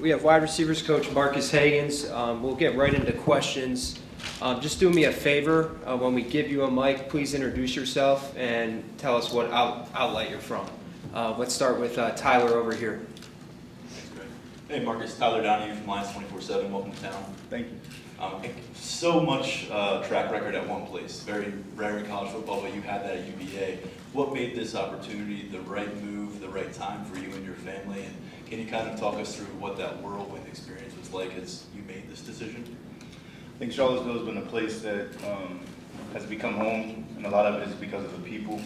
We have wide receivers coach Marques Hagan. We'll get right into questions. Just do me a favor. When we give you a mic, please introduce yourself and tell us what outlet you're from. Let's start with Tyler over here. Thanks, Greg. Hey, Marques. Tyler Donahue from Lions 24/7. Welcome to town. Thank you. So much track record at one place. Very rare in college football, but you had that at UVA. What made this opportunity the right move, the right time for you and your family? And can you kind of talk us through what that whirlwind experience was like as you made this decision? I think Charlottesville has been a place that has become home, and a lot of it is because of the people.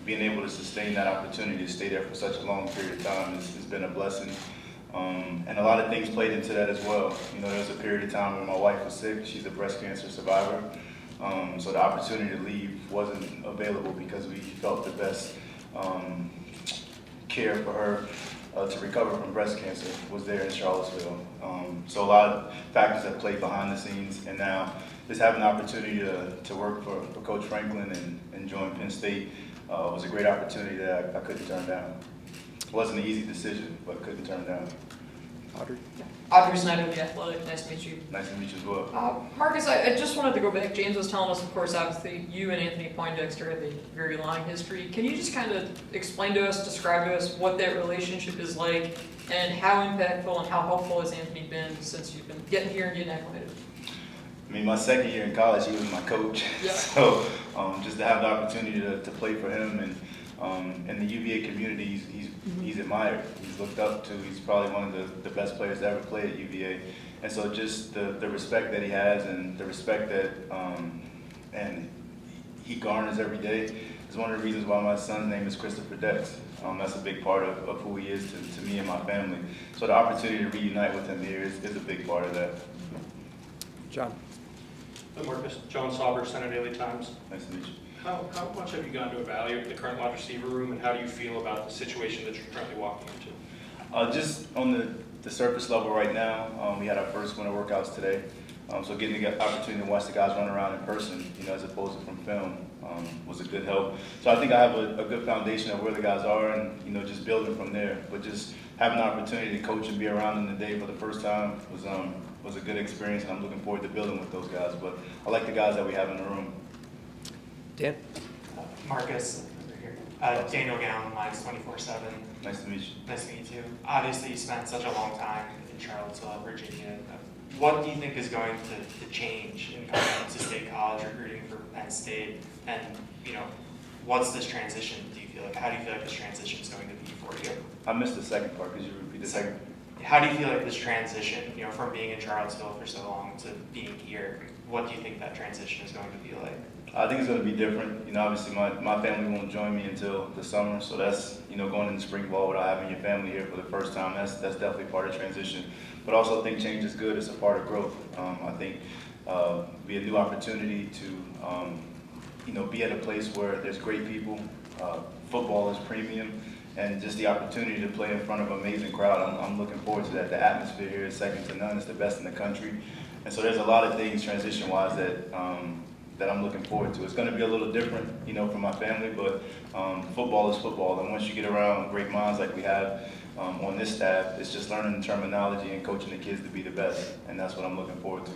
Being able to sustain that opportunity to stay there for such a long period of time has been a blessing. And a lot of things played into that as well. You know, there was a period of time when my wife was sick. She's a breast cancer survivor. So the opportunity to leave wasn't available because we felt the best care for her to recover from breast cancer was there in Charlottesville. So a lot of factors that played behind the scenes, and now just having the opportunity to work for Coach Franklin and join Penn State was a great opportunity that I couldn't turn down. It wasn't an easy decision, but couldn't turn down. Audrey? Audrey Snyder with The Athletic. Nice to meet you. Nice to meet you as well. Marques, I just wanted to go back. James was telling us, of course, obviously, you and Anthony Poindexter have a very long history. Can you just kind of explain to us, describe to us what that relationship is like, and how impactful and how helpful has Anthony been since you've been getting here and getting acclimated? I mean, my second year in college, he was my coach. Yeah. So just to have the opportunity to play for him and in the UVA community, he's admired. He's looked up to. He's probably one of the best players to ever play at UVA. And so just the respect that he has and the respect that and he garners every day is one of the reasons why my son's name is Christopher Dex. That's a big part of who he is to me and my family. So the opportunity to reunite with him here is a big part of that. John? Hi, Marques. John Sauber, Center Daily Times. Nice to meet you. How much have you gone to evaluate the current wide receiver room, and how do you feel about the situation that you're currently walking into? Just on the surface level right now, we had our first winter workouts today. So getting the opportunity to watch the guys run around in person, you know, as opposed to from film, was a good help. So I think I have a good foundation of where the guys are and, you know, just building from there. But just having the opportunity to coach and be around them today for the first time was a good experience, and I'm looking forward to building with those guys. But I like the guys that we have in the room. Dan? Marques, over here. Daniel Gown, Lions 24/7. Nice to meet you. Nice to meet you. Obviously, you spent such a long time in Charlottesville, Virginia. What do you think is going to change in coming to State College, recruiting for Penn State? And, you know, what's this transition, do you feel like? How do you feel like this transition is going to be for you? I missed the second part. Could you repeat the second? How do you feel like this transition, you know, from being in Charlottesville for so long to being here, what do you think that transition is going to be like? I think it's going to be different. You know, obviously my family won't join me until the summer, so that's, you know, going into spring ball without having your family here for the first time, that's definitely part of transition. But also I think change is good. It's a part of growth. I think be a new opportunity to, you know, be at a place where there's great people. Football is premium, and just the opportunity to play in front of an amazing crowd. I'm looking forward to that. The atmosphere here is second to none. It's the best in the country. And so there's a lot of things transition-wise that I'm looking forward to. It's going to be a little different, you know, for my family, but football is football. And once you get around great minds like we have on this staff, it's just learning the terminology and coaching the kids to be the best. And that's what I'm looking forward to.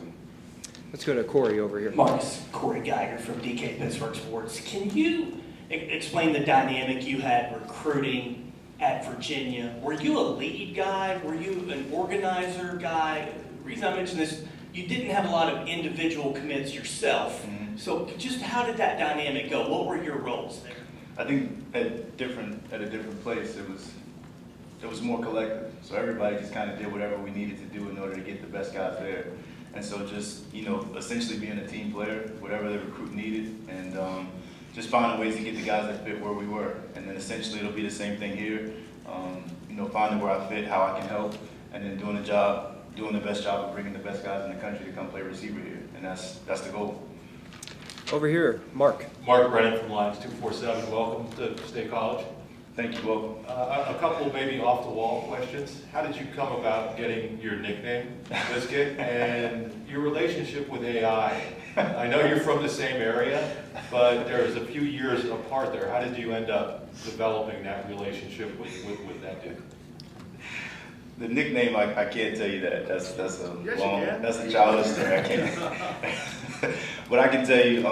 Let's go to Corey over here. Marques, Corey Geiger from DK Pittsburgh Sports. Can you explain the dynamic you had recruiting at Virginia? Were you a lead guy? Were you an organizer guy? The reason I mention this, you didn't have a lot of individual commits yourself. Mm-hmm. So just how did that dynamic go? What were your roles there? I think at a different place, it was more collective. So everybody just kind of did whatever we needed to do in order to get the best guys there. And so just, you know, essentially being a team player, whatever the recruit needed, and just finding ways to get the guys that fit where we were. And then essentially it'll be the same thing here. You know, finding where I fit, how I can help, and then doing the best job of bringing the best guys in the country to come play receiver here. And that's the goal. Over here, Mark. Mark Brennan from Lions 247. Welcome to State College. Thank you, welcome. A couple maybe off-the-wall questions. How did you come about getting your nickname, Biscuit, and your relationship with AI? I know you're from the same area, but there's a few years apart there. How did you end up developing that relationship with that dude? The nickname, I can't tell you that. That's a Yes, you long, can. that's a childish story. I can't. But I can tell you,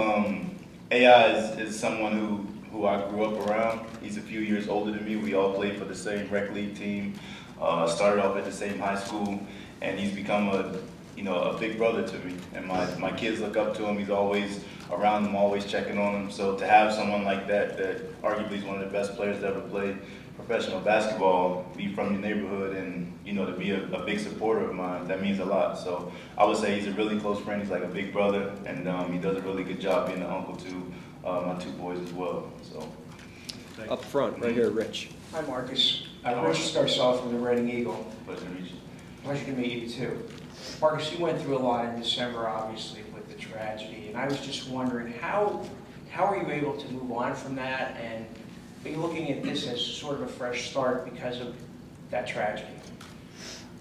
AI is someone who I grew up around. He's a few years older than me. We all played for the same rec league team. Started off at the same high school, and he's become a big brother to me. And my kids look up to him. He's always around them, always checking on them. So to have someone like that arguably is one of the best players to ever play professional basketball, be from your neighborhood, and to be a big supporter of mine, that means a lot. So I would say he's a really close friend. He's like a big brother, and he does a really good job being an uncle to my two boys as well. So Up front, right here, Rich. Hi, Marques. Hi, Marques. Rich starts off with the Reading Eagle. pleasure to meet you. Pleasure to meet you, too. Marques, you went through a lot in December, obviously, with the tragedy, and I was just wondering, how are you able to move on from that, and are you looking at this as sort of a fresh start because of that tragedy?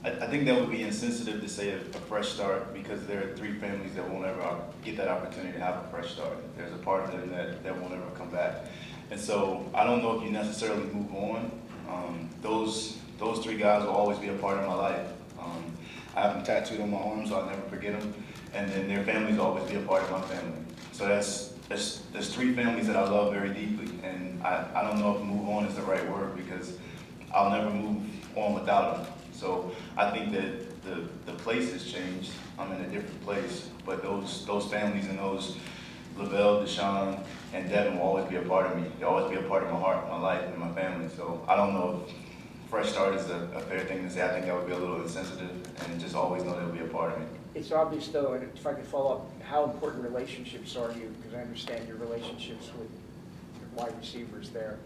I think that would be insensitive to say a fresh start, because there are three families that won't ever get that opportunity to have a fresh start. There's a part of them that won't ever come back. And so I don't know if you necessarily move on. Those three guys will always be a part of my life. I have them tattooed on my arm, so I'll never forget them. And then their families will always be a part of my family. So there's three families that I love very deeply. And I don't know if move on is the right word, because I'll never move on without them. So I think that the place has changed. I'm in a different place. But those families and those Lavelle, Deshaun, and Devin will always be a part of me. They'll always be a part of my heart, my life, and my family. So I don't know if fresh start is a fair thing to say. I think that would be a little insensitive, and just always know they'll be a part of me. It's obvious, though, and if I could follow up, how important relationships are you? Because I understand your relationships with your wide receivers there.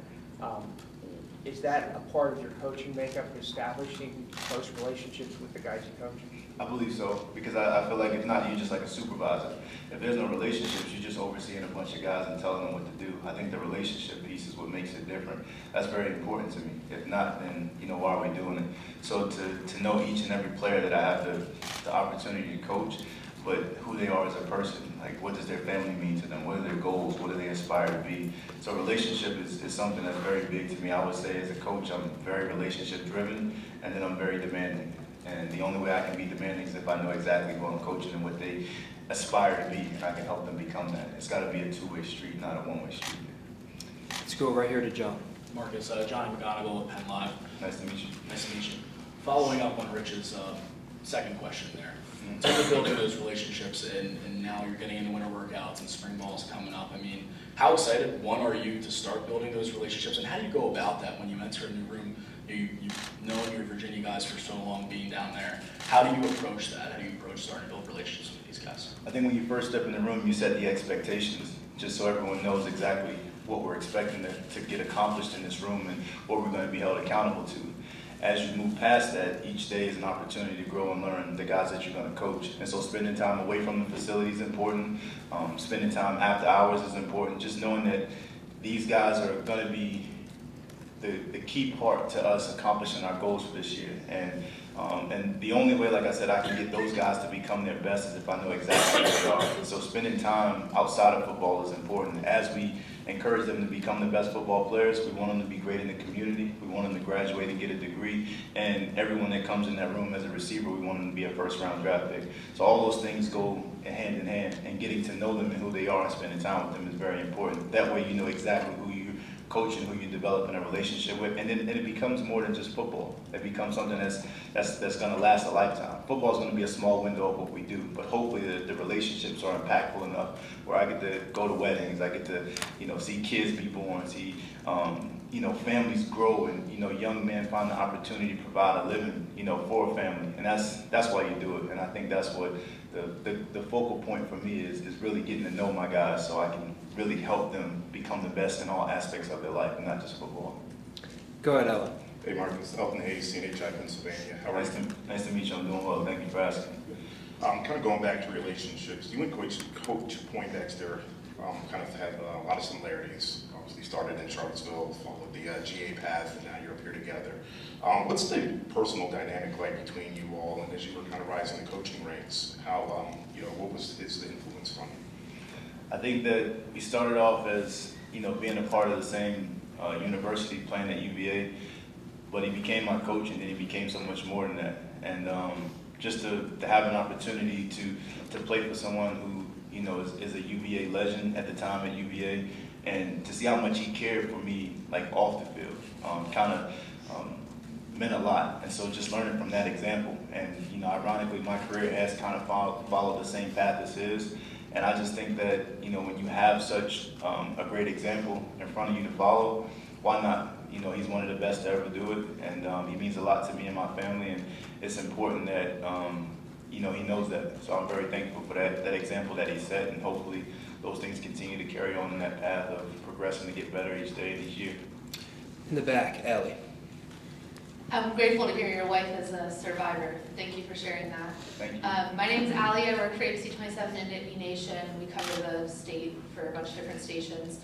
Is that a part of your coaching makeup, establishing close relationships with the guys you coach? I believe so, because I feel like if not, you're just like a supervisor. If there's no relationships, you're just overseeing a bunch of guys and telling them what to do. I think the relationship piece is what makes it different. That's very important to me. If not, then why are we doing it? So to know each and every player that I have the opportunity to coach, but who they are as a person, like what does their family mean to them, what are their goals, what do they aspire to be. So relationship is something that's very big to me. I would say as a coach, I'm very relationship driven, and then I'm very demanding. And the only way I can be demanding is if I know exactly who I'm coaching and what they aspire to be, and I can help them become that. It's got to be a two-way street, not a one-way street. Let's go right here to John. Marques, Johnny McGonigal with Penn Live. Nice to meet you. Nice to meet you. Following up on Rich's second question there. So you're building those relationships, and now you're getting into winter workouts and spring ball's coming up. I mean, how excited, one, are you to start building those relationships, and how do you go about that when you enter a new room? You've known your Virginia guys for so long being down there. How do you approach that? How do you approach starting to build relationships with these guys? I think when you first step in the room, you set the expectations, just so everyone knows exactly what we're expecting to get accomplished in this room and what we're going to be held accountable to. As you move past that, each day is an opportunity to grow and learn the guys that you're going to coach. And so spending time away from the facility is important. Spending time after hours is important. Just knowing that these guys are going to be the key part to us accomplishing our goals for this year. And the only way, like I said, I can get those guys to become their best is if I know exactly who they are. So spending time outside of football is important. As we encourage them to become the best football players, we want them to be great in the community. We want them to graduate and get a degree. And everyone that comes in that room as a receiver, we want them to be a first-round draft pick. So all those things go hand in hand. And getting to know them and who they are and spending time with them is very important. That way you know exactly who you're coaching, who you're developing a relationship with. And then it becomes more than just football. It becomes something that's going to last a lifetime. Football is going to be a small window of what we do, but hopefully the relationships are impactful enough where I get to go to weddings, I get to see kids be born, see families grow, and young men find the opportunity to provide a living for a family, and that's why you do it. And I think that's what the focal point for me is really getting to know my guys so I can really help them become the best in all aspects of their life and not just football. Go ahead, Ellen. Hey, Marques, Elton Hayes, CNHI, Pennsylvania. How are you? Nice to meet you. I'm doing well. Thank you for asking. Kind of going back to relationships. You and Coach Poindexter kind of had a lot of similarities. Obviously started in Charlottesville, followed the GA path, and now you're up here together. What's the personal dynamic like between you all, and as you were kind of rising the coaching ranks, how, what was his influence from you? I think that we started off as, being a part of the same university, playing at UVA, but he became my coach, and then he became so much more than that. And just to have an opportunity to play for someone who, you know, is a UVA legend at the time at UVA, and to see how much he cared for me, like off the field, kind of meant a lot. And so just learning from that example, and you know, ironically, my career has kind of followed the same path as his. And I just think that, you know, when you have such a great example in front of you to follow, why not? You know, he's one of the best to ever do it, and he means a lot to me and my family, and it's important that, you know, he knows that. So I'm very thankful for that example that he set, and hopefully those things continue to carry on in that path of progressing to get better each day, each year. In the back, Allie. I'm grateful to hear your wife is a survivor. Thank you for sharing that. Thank you. My name's Allie. I work for ABC 27 in Nittany Nation. We cover the state for a bunch of different stations.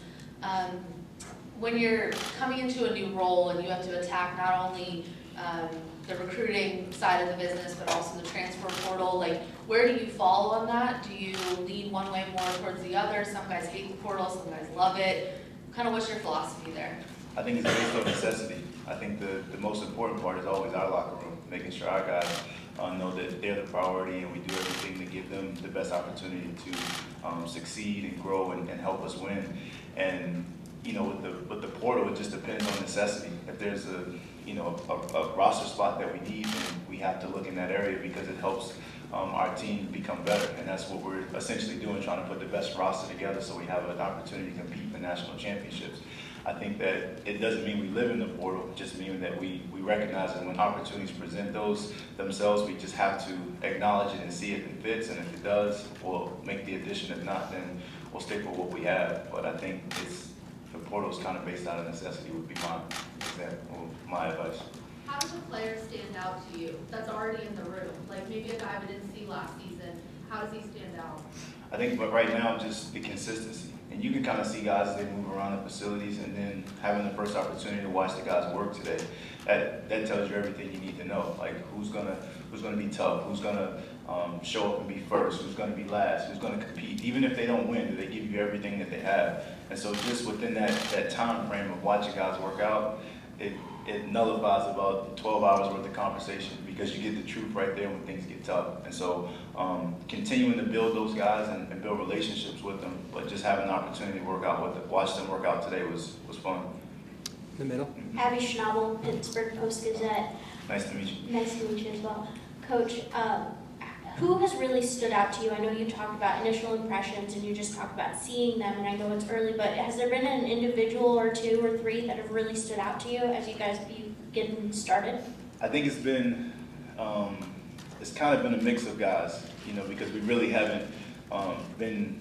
When you're coming into a new role and you have to attack not only the recruiting side of the business, but also the transfer portal, like where do you fall on that? Do you lean one way more towards the other? Some guys hate the portal, some guys love it. Kind of what's your philosophy there? I think it's based on necessity. I think the most important part is always our locker room, making sure our guys know that they're the priority, and we do everything to give them the best opportunity to succeed and grow and help us win. And you know, with the portal, it just depends on necessity. If there's a roster spot that we need, then we have to look in that area because it helps our team become better. And that's what we're essentially doing, trying to put the best roster together so we have an opportunity to compete for national championships. I think that it doesn't mean we live in the portal, it just means that we recognize that when opportunities present themselves, we just have to acknowledge it and see if it fits, and if it does, we'll make the addition. If not, then we'll stick with what we have. But I think the portal is kind of based out of necessity would be my example, my advice. How does a player stand out to you that's already in the room? Like maybe a guy we didn't see last season. How does he stand out? I think, but right now, just the consistency. And you can kind of see guys as they move around the facilities, and then having the first opportunity to watch the guys work today, that tells you everything you need to know. Like who's gonna be tough, who's gonna show up and be first, who's gonna be last, who's gonna compete. Even if they don't win, do they give you everything that they have? And so just within that time frame of watching guys work out, it nullifies about 12 hours worth of conversation, because you get the truth right there when things get tough. And so continuing to build those guys and build relationships with them, but just having an opportunity to watch them work out today was fun. In the middle. Abby Schnabel, Pittsburgh Post-Gazette. Nice to meet you. Nice to meet you as well. Coach, who has really stood out to you? I know you talked about initial impressions and you just talked about seeing them, and I know it's early, but has there been an individual or two or three that have really stood out to you as you guys be getting started? I think it's been, it's kind of been a mix of guys, you know, because we really haven't been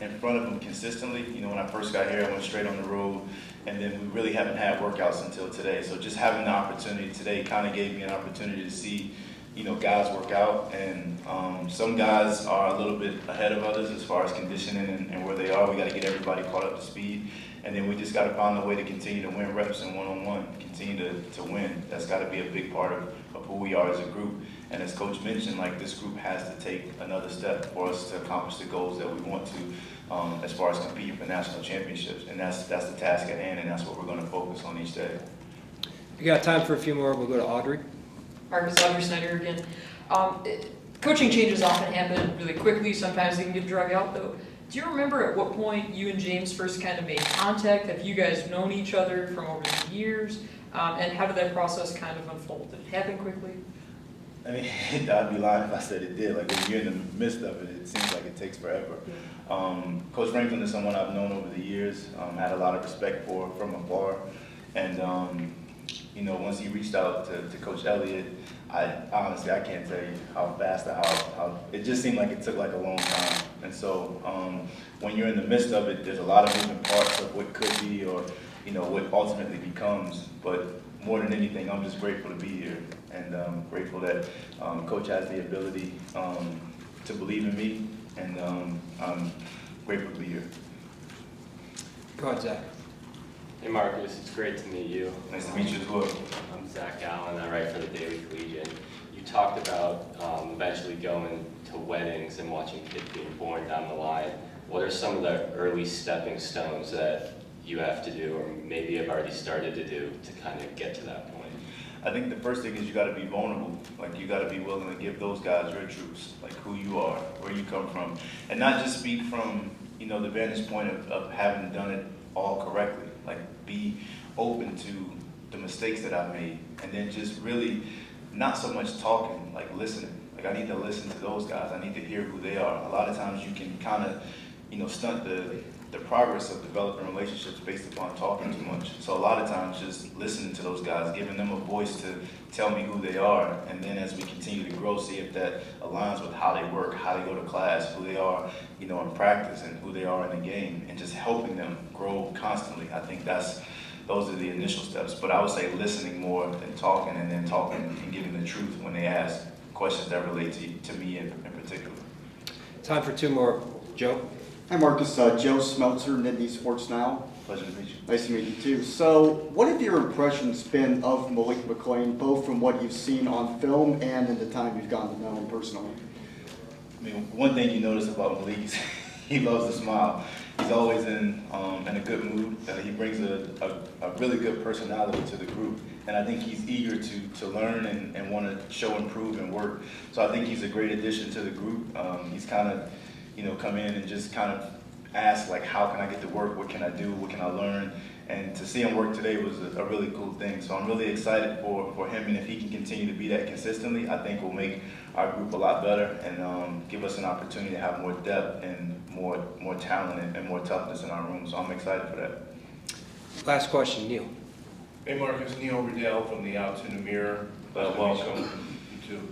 in front of them consistently. You know, when I first got here, I went straight on the road, and then we really haven't had workouts until today. So just having the opportunity today kind of gave me an opportunity to see, you know, guys work out, and some guys are a little bit ahead of others as far as conditioning and where they are. We got to get everybody caught up to speed, and then we just got to find a way to continue to win reps and one-on-one, continue to win. That's got to be a big part of who we are as a group. And as Coach mentioned, like this group has to take another step for us to accomplish the goals that we want to, as far as competing for national championships. And that's the task at hand, and that's what we're going to focus on each day. We got time for a few more. We'll go to Audrey. Marques, Audrey Snyder again. Coaching changes often happen really quickly. Sometimes they can get drug out, though. Do you remember at what point you and James first kind of made contact? Have you guys known each other from over the years? And how did that process kind of unfold? Did it happen quickly? I mean, I'd be lying if I said it did. Like when you're in the midst of it, it seems like it takes forever. Coach Franklin is someone I've known over the years, had a lot of respect for from afar. And you know, once he reached out to Coach Elliott, I honestly can't tell you how fast or how it just seemed like it took like a long time. And so when you're in the midst of it, there's a lot of moving parts of what could be, or you know, what ultimately becomes. But more than anything, I'm just grateful to be here, and grateful that Coach has the ability to believe in me, and I'm grateful to be here. Go ahead, Zach. Hey Marques, it's great to meet you. Nice to meet you as well. I'm Zach Allen, I write for the Daily Collegian. You talked about eventually going to weddings and watching kids being born down the line. What are some of the early stepping stones that you have to do, or maybe have already started to do, to kind of get to that point? I think the first thing is you got to be vulnerable. Like, you got to be willing to give those guys your truths, like who you are, where you come from, and not just speak from, you know, the vantage point of having done it all correctly. Like, be open to the mistakes that I've made, and then just really not so much talking, like listening. Like, I need to listen to those guys. I need to hear who they are. A lot of times you can kind of, you know, stunt the progress of developing relationships based upon talking too much. So a lot of times just listening to those guys, giving them a voice to tell me who they are, and then as we continue to grow, see if that aligns with how they work, how they go to class, who they are, you know, in practice, and who they are in the game, and just helping them grow constantly. I think those are the initial steps. But I would say listening more than talking, and then talking and giving the truth when they ask questions that relate to me in particular. Time for two more. Joe? Hi, Marcus. Joe Smeltzer, Nittany Sports Now. Pleasure to meet you. Nice to meet you, too. So, what have your impressions been of Malik McClain, both from what you've seen on film and in the time you've gotten to know him personally? I mean, one thing you notice about Malik is he loves to smile. He's always in a good mood. He brings a really good personality to the group. And I think he's eager to learn and want to show, improve, and work. So I think he's a great addition to the group. He's kind of, you know, come in and just kind of ask, like, how can I get to work? What can I do? What can I learn? And to see him work today was a really cool thing. So I'm really excited for him. And if he can continue to be that consistently, I think will make our group a lot better and give us an opportunity to have more depth and more talent and more toughness in our room. So I'm excited for that. Last question, Neil. Hey, Marcus, Neil Riddell from the Out to the Mirror. Welcome, you too.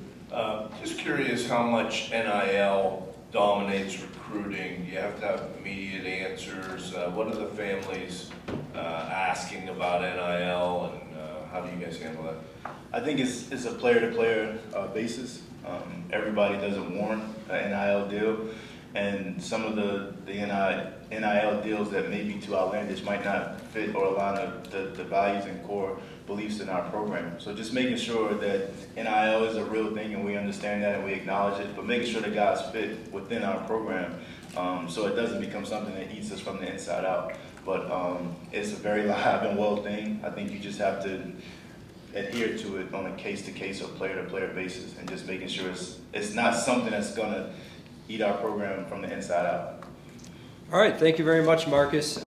Just curious how much NIL dominates recruiting. You have to have immediate answers. What are the families asking about NIL, and how do you guys handle that? I think it's a player-to-player basis. Everybody doesn't warrant an NIL deal, and some of the NIL deals that may be too outlandish might not fit or align the values and core beliefs in our program. So just making sure that NIL is a real thing and we understand that and we acknowledge it, but making sure the guys fit within our program so it doesn't become something that eats us from the inside out. But it's a very live and well thing. I think you just have to adhere to it on a case-to-case or player-to-player basis, and just making sure it's not something that's going to eat our program from the inside out. All right, thank you very much, Marcus.